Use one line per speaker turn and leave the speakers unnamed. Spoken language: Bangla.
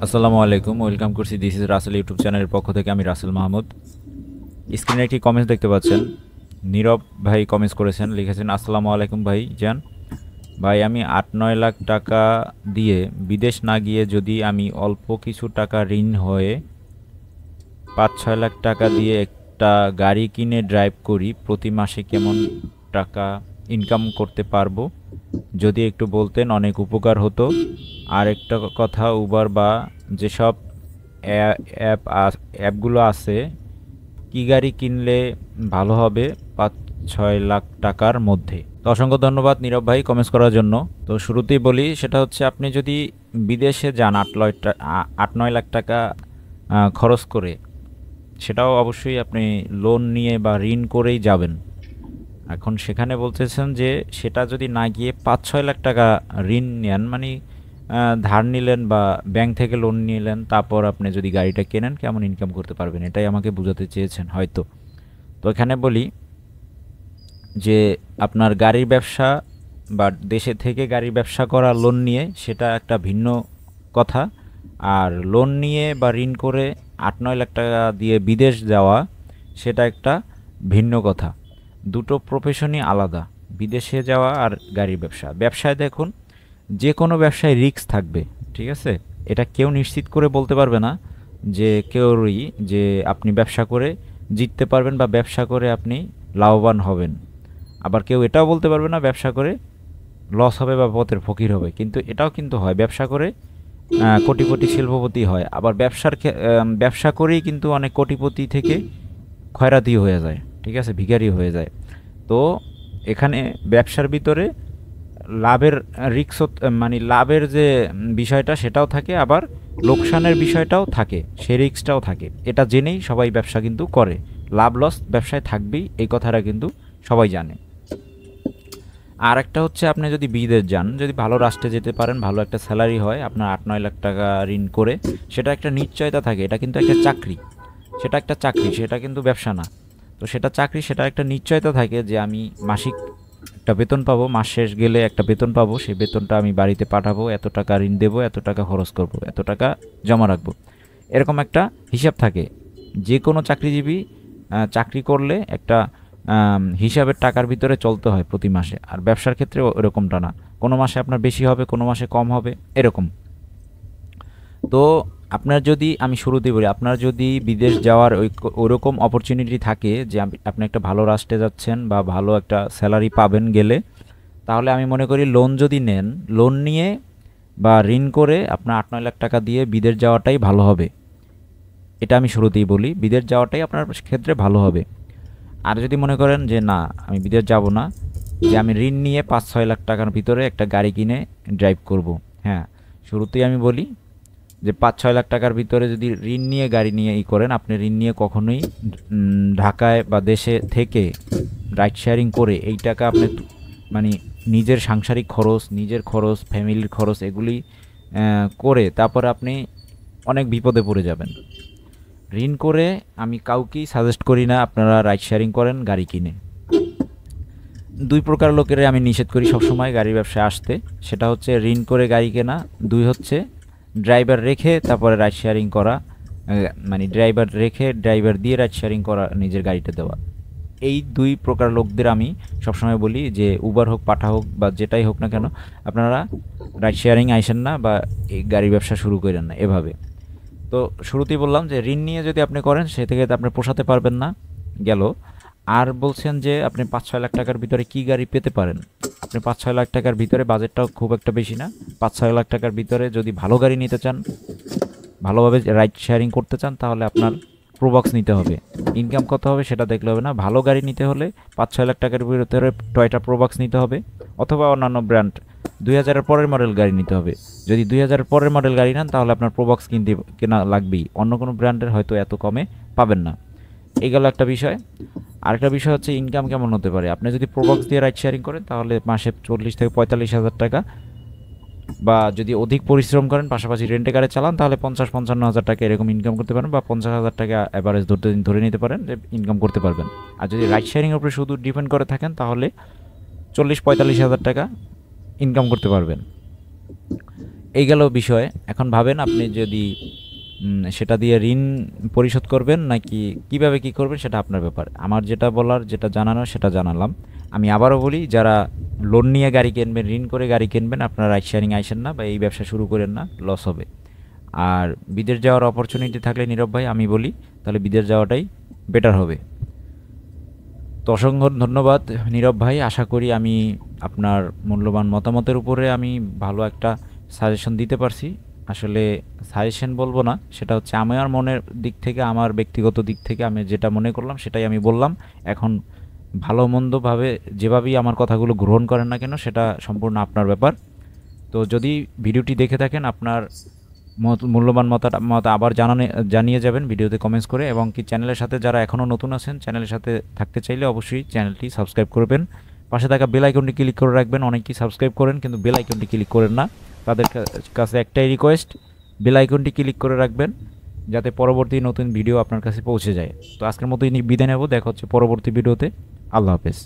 আসসালামু আলাইকুম, ওয়েলকাম করছি দিস ইজ রাসেল ইউটিউব চ্যানেলের পক্ষ থেকে। আমি রাসেল মাহমুদ। স্ক্রিনে একটি কমেন্টস দেখতে পাচ্ছেন, নীরব ভাই কমেন্টস করেছেন, লিখেছেন আসসালামু আলাইকুম ভাই জান। ভাই, আমি ৮-৯ লাখ টাকা দিয়ে বিদেশ না গিয়ে যদি আমি অল্প কিছু টাকা ঋণ হয়ে ৫-৬ লাখ টাকা দিয়ে একটা গাড়ি কিনে ড্রাইভ করি, প্রতি মাসে কেমন টাকা ইনকাম করতে পারবো? যদি একটু বলতেন অনেক উপকার হতো। আর একটা কথা, উবার বা যেসব অ্যাপগুলো আছে, কি গাড়ি কিনলে ভালো হবে ৫-৬ লাখ টাকার মধ্যে? তো অসংখ্য ধন্যবাদ নীরব ভাই কমেন্টস করার জন্য। তো শুরুতেই বলি, সেটা হচ্ছে আপনি যদি বিদেশে যান ৮-৯ লাখ টাকা খরচ করে, সেটাও অবশ্যই আপনি লোন নিয়ে বা ঋণ করেই যাবেন। এখন সেখানে বলতেছেন যে সেটা যদি না গিয়ে ৫-৬ লাখ টাকা ঋণ নেন, মানে ধার নিলেন বা ব্যাংক থেকে লোন নিলেন, তারপর আপনি যদি গাড়িটা কেনেন কেমন ইনকাম করতে পারবেন, এটাই আমাকে বোঝাতে চেয়েছেন হয়তো। তো এখানে বলি যে আপনার গাড়ির ব্যবসা বা দেশে থেকে গাড়ির ব্যবসা করা লোন নিয়ে, সেটা একটা ভিন্ন কথা। আর লোন নিয়ে বা ঋণ করে ৮-৯ লাখ টাকা দিয়ে বিদেশ যাওয়া, সেটা একটা ভিন্ন কথা। দুটো প্রফেশনই আলাদা, বিদেশে যাওয়া আর গাড়ির ব্যবসা। ব্যবসায় দেখুন, যে কোনো ব্যবসায় রিস্ক থাকবে, ঠিক আছে? এটা কেউ নিশ্চিত করে বলতে পারবে না যে কেউই যে আপনি ব্যবসা করে জিততে পারবেন বা ব্যবসা করে আপনি লাভবান হবেন। আবার কেউ এটাও বলতে পারবে না ব্যবসা করে লস হবে বা পথের ফকির হবে। কিন্তু এটাও কিন্তু হয়, ব্যবসা করে কোটিপতি শিল্পপতি হয়। আবার ব্যবসা করেই কিন্তু অনেক কোটিপতি থেকে খয়রাতি হয়ে যায়, ঠিক আছে, ভিখারি হয়ে যায়। তো এখানে ব্যবসার ভিতরে লাভের রিস্ক, মানে লাভের যে বিষয়টা সেটাও থাকে, আবার লোকসানের বিষয়টাও থাকে, সে রিস্কটাও থাকে। এটা জেনেই সবাই ব্যবসা কিন্তু করে। লাভ লস ব্যবসায় থাকবেই, এই কথাটা কিন্তু সবাই জানে। আর একটা হচ্ছে, আপনি যদি বিদেশ যান, যদি ভালো রাষ্ট্রে যেতে পারেন, ভালো একটা স্যালারি হয়, আপনার ৮-৯ লাখ টাকা ঋণ করে, সেটা একটা নিশ্চয়তা থাকে। এটা কিন্তু একটা চাকরি, সেটা একটা চাকরি, সেটা কিন্তু ব্যবসা না। তো সেটা চাকরি, সেটা একটা নিশ্চয়তা থাকে যে আমি মাসিক একটা বেতন পাবো, মাস শেষ গেলে একটা বেতন পাবো, সেই বেতনটা আমি বাড়িতে পাঠাবো, এত টাকা ঋণ দেবো, এত টাকা খরচ করবো, এত টাকা জমা রাখবো, এরকম একটা হিসাব থাকে। যে কোনো চাকরিজীবী চাকরি করলে একটা হিসাবের টাকার ভিতরে চলতে হয় প্রতি মাসে। আর ব্যবসার ক্ষেত্রে এরকমটা না, কোনো মাসে আপনার বেশি হবে, কোনো মাসে কম হবে, এরকম। তো আপনার যদি, আমি শুরুতেই বলি, আপনার যদি বিদেশ যাওয়ার ওইরকম অপরচুনিটি থাকে যে আপনি একটা ভালো রাষ্ট্রে যাচ্ছেন বা ভালো একটা স্যালারি পাবেন গেলে, তাহলে আমি মনে করি লোন যদি নেন, লোন নিয়ে বা ঋণ করে আপনার ৮-৯ লাখ টাকা দিয়ে বিদেশ যাওয়াটাই ভালো হবে। এটা আমি শুরুতেই বলি, বিদেশ যাওয়াটাই আপনার ক্ষেত্রে ভালো হবে। আর যদি মনে করেন যে না, আমি বিদেশ যাব না, যে আমি ঋণ নিয়ে ৫-৬ লাখ টাকার ভিতরে একটা গাড়ি কিনে ড্রাইভ করব, হ্যাঁ, শুরুতেই আমি বলি যে ৫-৬ লাখ টাকার ভিতরে যদি ঋণ নিয়ে গাড়ি নিয়ে করেন, আপনি ঋণ নিয়ে কখনোই ঢাকায় বা দেশে থেকে রাইড শেয়ারিং করে এই টাকা আপনি মানে নিজের সাংসারিক খরচ, নিজের খরচ, ফ্যামিলির খরচ, এগুলি করে তারপরে আপনি অনেক বিপদে পড়ে যাবেন। ঋণ করে আমি কাউকেই সাজেস্ট করি না আপনারা রাইড শেয়ারিং করেন গাড়ি কিনে। দুই প্রকার লোকের আমি নিষেধ করি সবসময় গাড়ির ব্যবসায় আসতে, সেটা হচ্ছে ঋণ করে গাড়ি কেনা, দুই হচ্ছে ড্রাইভার রেখে তারপরে রাইড শেয়ারিং করা, মানে ড্রাইভার রেখে ড্রাইভার দিয়ে রাইড শেয়ারিং করা, নিজের গাড়িটা দেওয়া। এই দুই প্রকার লোকদের আমি সবসময় বলি যে উবার হোক, পাঠা হোক বা যেটাই হোক না কেন, আপনারা রাইড শেয়ারিং আইসেন না বা এই গাড়ি ব্যবসা শুরু করেন না এভাবে। তো শুরুতেই বললাম যে ঋণ নিয়ে যদি আপনি করেন, সে থেকে আপনি পোষাতে পারবেন না, গেল। আর বলছেন যে আপনি ৫-৬ লাখ টাকার ভিতরে কি গাড়ি পেতে পারেন। আপনি ৫-৬ লাখ টাকার ভিতরে, বাজেটটাও খুব একটা বেশি না, ৫-৬ লাখ টাকার ভিতরে যদি ভালো গাড়ি নিতে চান, ভালোভাবে রাইড শেয়ারিং করতে চান, তাহলে আপনার প্রোবক্স নিতে হবে। ইনকাম কত হবে সেটা দেখলে হবে না, ভালো গাড়ি নিতে হলে 5-6 লাখ টাকার ভিতরে টয়টা প্রোবক্স নিতে হবে, অথবা অন্যান্য ব্র্যান্ড ২০০০-এর পরের মডেল গাড়ি নিতে হবে। যদি ২০০০-এর পরের মডেল গাড়ি নেন, তাহলে আপনার প্রোবক্স কেনা লাগবেই, অন্য কোনো ব্র্যান্ডের হয়তো এত কমে পাবেন না। এই গেল একটা বিষয়। আরেকটা বিষয় হচ্ছে ইনকাম কেমন হতে পারে। আপনি যদি প্রোবক্স দিয়ে রাইড শেয়ারিং করেন, তাহলে মাসে ৪০ থেকে ৪৫ হাজার টাকা, বা যদি অধিক পরিশ্রম করেন, পাশাপাশি রেন্টে গাড়ি চালান, তাহলে ৫০-৫৫ হাজার টাকা এরকম ইনকাম করতে পারেন, বা ৫০ হাজার টাকা অ্যাভারেজ ধরে নিতে পারেন যে ইনকাম করতে পারবেন। আর যদি রাইড শেয়ারিংয়ের উপরে শুধু ডিপেন্ড করে থাকেন, তাহলে ৪০-৪৫ হাজার টাকা ইনকাম করতে পারবেন। এই গেল বিষয়। এখন ভাবেন আপনি যদি সেটা দিয়ে ঋণ পরিশোধ করবেন নাকি কিভাবে কি করবেন সেটা আপনার ব্যাপার। আমার যেটা বলার, যেটা জানানোর সেটা জানালাম। আমি আবারও বলি, যারা লোন নিয়ে গাড়ি কিনবেন, ঋণ করে গাড়ি কিনবেন, আপনারা রাইড শেয়ারিং আইসেন না বা এই ব্যবসা শুরু করেন না, লস হবে। আর বিদেশ যাওয়ার অপরচুনিটি থাকলে নীরব ভাই আমি বলি তাহলে বিদেশ যাওয়াটাই বেটার হবে। তো অসংখ্য ধন্যবাদ নীরব ভাই। আশা করি আমি আপনার মূল্যবান মতামতের উপরে আমি ভালো একটা সাজেশন দিতে পারছি। আসলে সাজেশন বলবো না, সেটা হচ্ছে আমার মনের দিক থেকে, আমার ব্যক্তিগত দিক থেকে আমি যেটা মনে করলাম সেটাই আমি বললাম। এখন ভালো মন্দভাবে যেভাবেই আমার কথাগুলো গ্রহণ করেন না কেন সেটা সম্পূর্ণ আপনার ব্যাপার। তো যদি ভিডিওটি দেখে থাকেন, আপনার মূল্যবান মত আবার জানিয়ে যাবেন ভিডিওতে কমেন্টস করে, এবং কি চ্যানেলের সাথে যারা এখনও নতুন আছেন, চ্যানেলের সাথে থাকতে চাইলে অবশ্যই চ্যানেলটি সাবস্ক্রাইব করবেন। পাশে থাকা বেল আইকনটি ক্লিক করে রাখবেন। অনেকেই সাবস্ক্রাইব করেন কিন্তু বেল আইকনটি ক্লিক করেন না, তাদের কাছে একটাই রিকোয়েস্ট, বেল আইকনটি ক্লিক করে রাখবেন যাতে পরবর্তী নতুন ভিডিও আপনার কাছে পৌঁছে যায়। তো আজকের মতো বিদায় নেব, দেখা হচ্ছে পরবর্তী ভিডিওতে। আল্লাহ হাফেজ।